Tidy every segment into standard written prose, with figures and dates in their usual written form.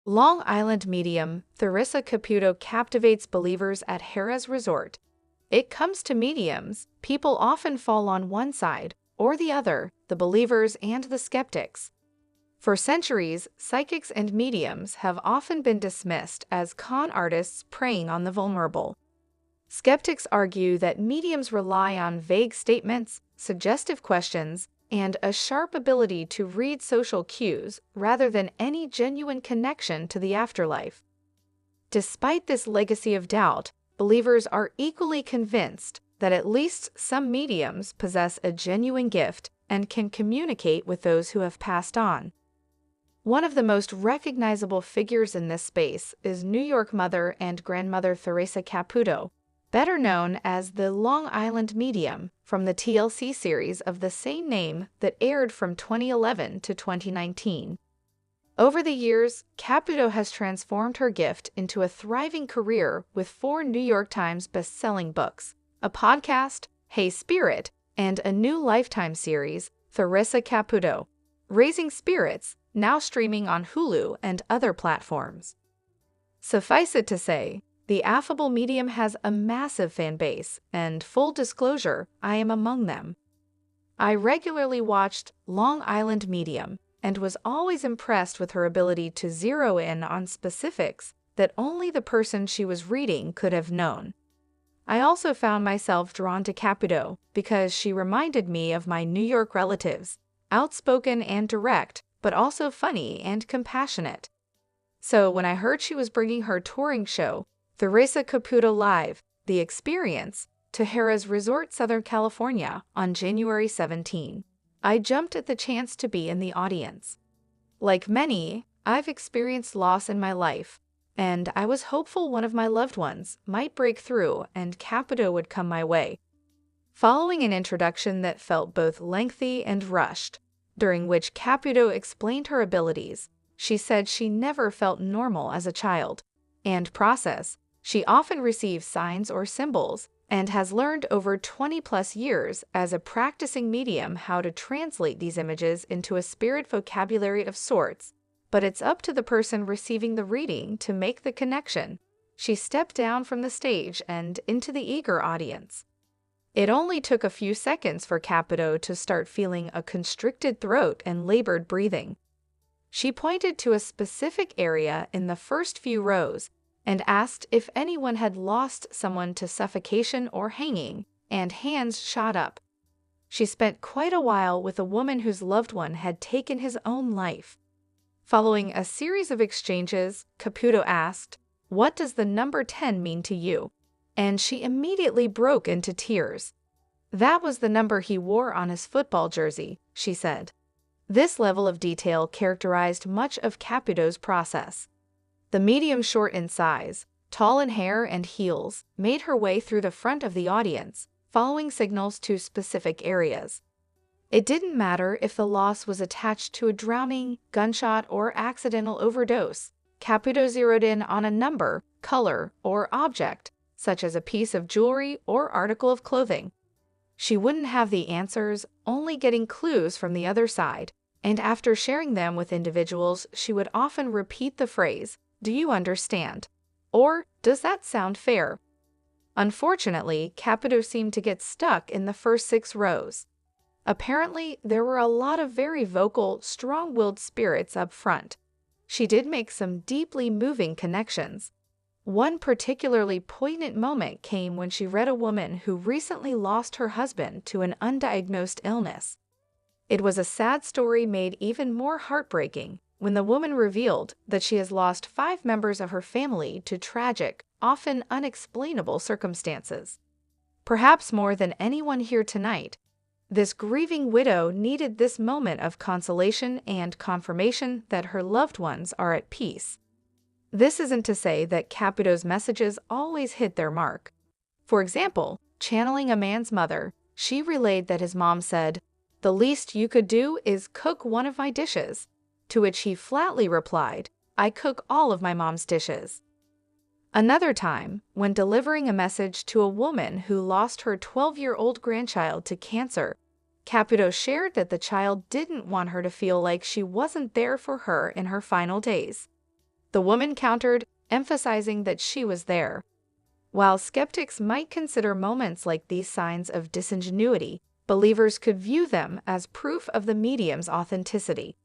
Long Island medium Theresa Caputo captivates believers at Harrah's Resort. It comes to mediums, people often fall on one side or the other, the believers and the skeptics. For centuries, psychics and mediums have often been dismissed as con artists preying on the vulnerable. Skeptics argue that mediums rely on vague statements, suggestive questions, and a sharp ability to read social cues rather than any genuine connection to the afterlife. Despite this legacy of doubt, believers are equally convinced that at least some mediums possess a genuine gift and can communicate with those who have passed on. One of the most recognizable figures in this space is New York mother and grandmother Theresa Caputo, better known as the Long Island Medium, from the TLC series of the same name that aired from 2011 to 2019. Over the years, Caputo has transformed her gift into a thriving career with 4 New York Times best-selling books, a podcast, Hey Spirit, and a new Lifetime series, Theresa Caputo, Raising Spirits, now streaming on Hulu and other platforms. Suffice it to say, the affable medium has a massive fan base, and full disclosure, I am among them. I regularly watched Long Island Medium and was always impressed with her ability to zero in on specifics that only the person she was reading could have known. I also found myself drawn to Caputo because she reminded me of my New York relatives, outspoken and direct, but also funny and compassionate. So when I heard she was bringing her touring show, Theresa Caputo Live, The Experience, to Harrah's Resort, Southern California on January 17, I jumped at the chance to be in the audience. Like many, I've experienced loss in my life, and I was hopeful one of my loved ones might break through and Caputo would come my way. Following an introduction that felt both lengthy and rushed, during which Caputo explained her abilities, she said she never felt normal as a child, and process, she often receives signs or symbols, and has learned over 20-plus years as a practicing medium how to translate these images into a spirit vocabulary of sorts, but it's up to the person receiving the reading to make the connection. She stepped down from the stage and into the eager audience. It only took a few seconds for Caputo to start feeling a constricted throat and labored breathing. She pointed to a specific area in the first few rows and asked if anyone had lost someone to suffocation or hanging, and hands shot up. She spent quite a while with a woman whose loved one had taken his own life. Following a series of exchanges, Caputo asked, "What does the number 10 mean to you?" And she immediately broke into tears. "That was the number he wore on his football jersey," she said. This level of detail characterized much of Caputo's process. The medium, short in size, tall in hair and heels, made her way through the front of the audience, following signals to specific areas. It didn't matter if the loss was attached to a drowning, gunshot, or accidental overdose. Caputo zeroed in on a number, color, or object, such as a piece of jewelry or article of clothing. She wouldn't have the answers, only getting clues from the other side, and after sharing them with individuals, she would often repeat the phrase, "Do you understand?" or "Does that sound fair?" Unfortunately, Caputo seemed to get stuck in the first 6 rows. Apparently, there were a lot of very vocal, strong-willed spirits up front. She did make some deeply moving connections. One particularly poignant moment came when she read a woman who recently lost her husband to an undiagnosed illness. It was a sad story made even more heartbreaking when the woman revealed that she has lost 5 members of her family to tragic, often unexplainable circumstances. Perhaps more than anyone here tonight, this grieving widow needed this moment of consolation and confirmation that her loved ones are at peace. This isn't to say that Caputo's messages always hit their mark. For example, channeling a man's mother, she relayed that his mom said, "The least you could do is cook one of my dishes," to which he flatly replied, "I cook all of my mom's dishes." Another time, when delivering a message to a woman who lost her 12-year-old grandchild to cancer, Caputo shared that the child didn't want her to feel like she wasn't there for her in her final days. The woman countered, emphasizing that she was there. While skeptics might consider moments like these signs of disingenuity, believers could view them as proof of the medium's authenticity.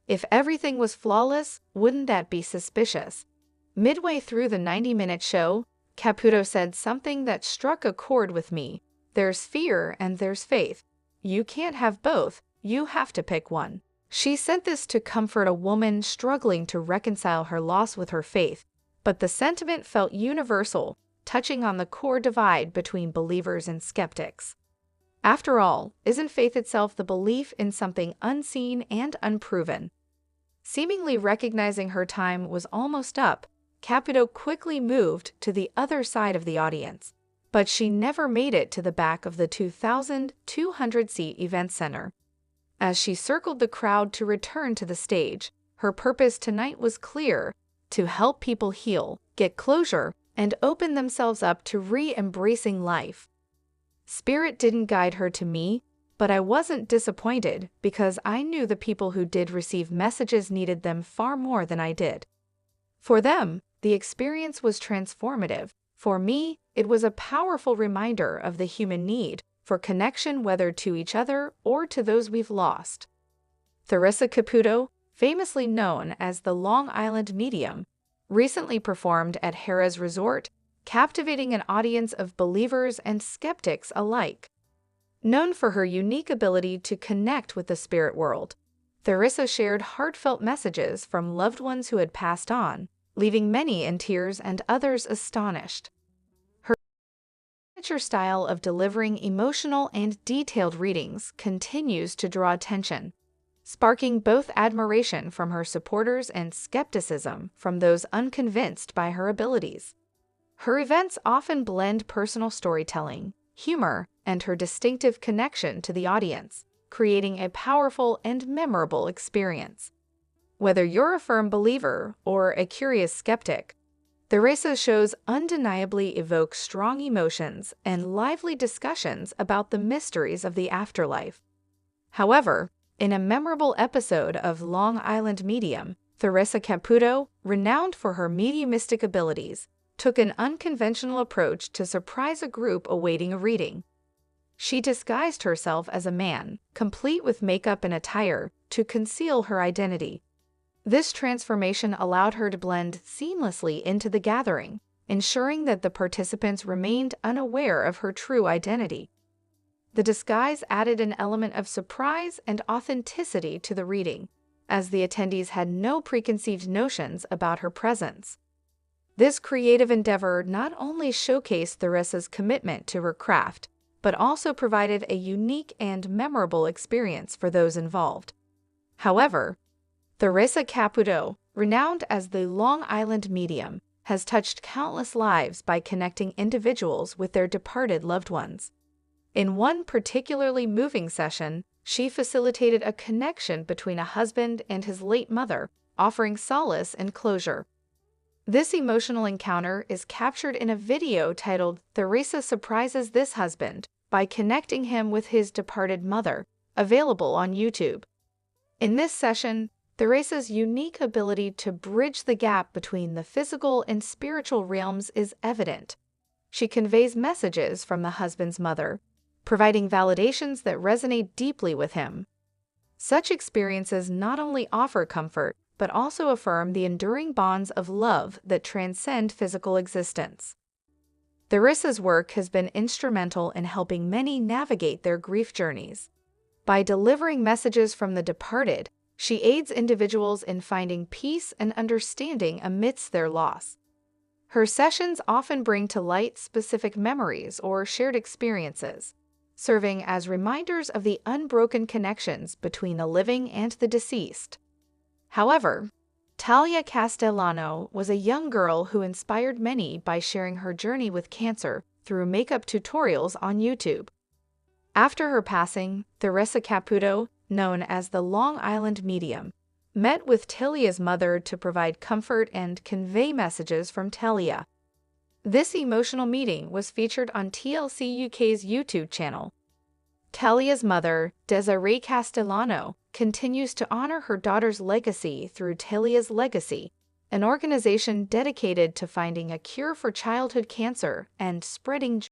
If everything was flawless, wouldn't that be suspicious? Midway through the 90-minute show, Caputo said something that struck a chord with me. There's fear and there's faith. You can't have both, you have to pick one. She said this to comfort a woman struggling to reconcile her loss with her faith, but the sentiment felt universal, touching on the core divide between believers and skeptics. After all, isn't faith itself the belief in something unseen and unproven? Seemingly recognizing her time was almost up, Caputo quickly moved to the other side of the audience, but she never made it to the back of the 2,200-seat event center. As she circled the crowd to return to the stage, her purpose tonight was clear: to help people heal, get closure, and open themselves up to re-embracing life. Spirit didn't guide her to me, but I wasn't disappointed because I knew the people who did receive messages needed them far more than I did. For them, the experience was transformative. For me, it was a powerful reminder of the human need for connection, whether to each other or to those we've lost. Theresa Caputo, famously known as the Long Island Medium, recently performed at Harrah's Resort, captivating an audience of believers and skeptics alike. Known for her unique ability to connect with the spirit world, Theresa shared heartfelt messages from loved ones who had passed on, leaving many in tears and others astonished. Her signature style of delivering emotional and detailed readings continues to draw attention, sparking both admiration from her supporters and skepticism from those unconvinced by her abilities. Her events often blend personal storytelling, humor, and her distinctive connection to the audience, creating a powerful and memorable experience. Whether you're a firm believer or a curious skeptic, Theresa's shows undeniably evoke strong emotions and lively discussions about the mysteries of the afterlife. However, in a memorable episode of Long Island Medium, Theresa Caputo, renowned for her mediumistic abilities, took an unconventional approach to surprise a group awaiting a reading. She disguised herself as a man, complete with makeup and attire, to conceal her identity. This transformation allowed her to blend seamlessly into the gathering, ensuring that the participants remained unaware of her true identity. The disguise added an element of surprise and authenticity to the reading, as the attendees had no preconceived notions about her presence. This creative endeavor not only showcased Theresa's commitment to her craft, but also provided a unique and memorable experience for those involved. However, Theresa Caputo, renowned as the Long Island Medium, has touched countless lives by connecting individuals with their departed loved ones. In one particularly moving session, she facilitated a connection between a husband and his late mother, offering solace and closure. This emotional encounter is captured in a video titled "Theresa Surprises This Husband" by connecting him with his departed mother, available on YouTube. In this session, Theresa's unique ability to bridge the gap between the physical and spiritual realms is evident. She conveys messages from the husband's mother, providing validations that resonate deeply with him. Such experiences not only offer comfort, but also affirm the enduring bonds of love that transcend physical existence. Theresa's work has been instrumental in helping many navigate their grief journeys. By delivering messages from the departed, she aids individuals in finding peace and understanding amidst their loss. Her sessions often bring to light specific memories or shared experiences, serving as reminders of the unbroken connections between the living and the deceased. However, Talia Castellano was a young girl who inspired many by sharing her journey with cancer through makeup tutorials on YouTube. After her passing, Theresa Caputo, known as the Long Island Medium, met with Talia's mother to provide comfort and convey messages from Talia. This emotional meeting was featured on TLC UK's YouTube channel. Talia's mother, Desiree Castellano, continues to honor her daughter's legacy through Talia's Legacy, an organization dedicated to finding a cure for childhood cancer and spreading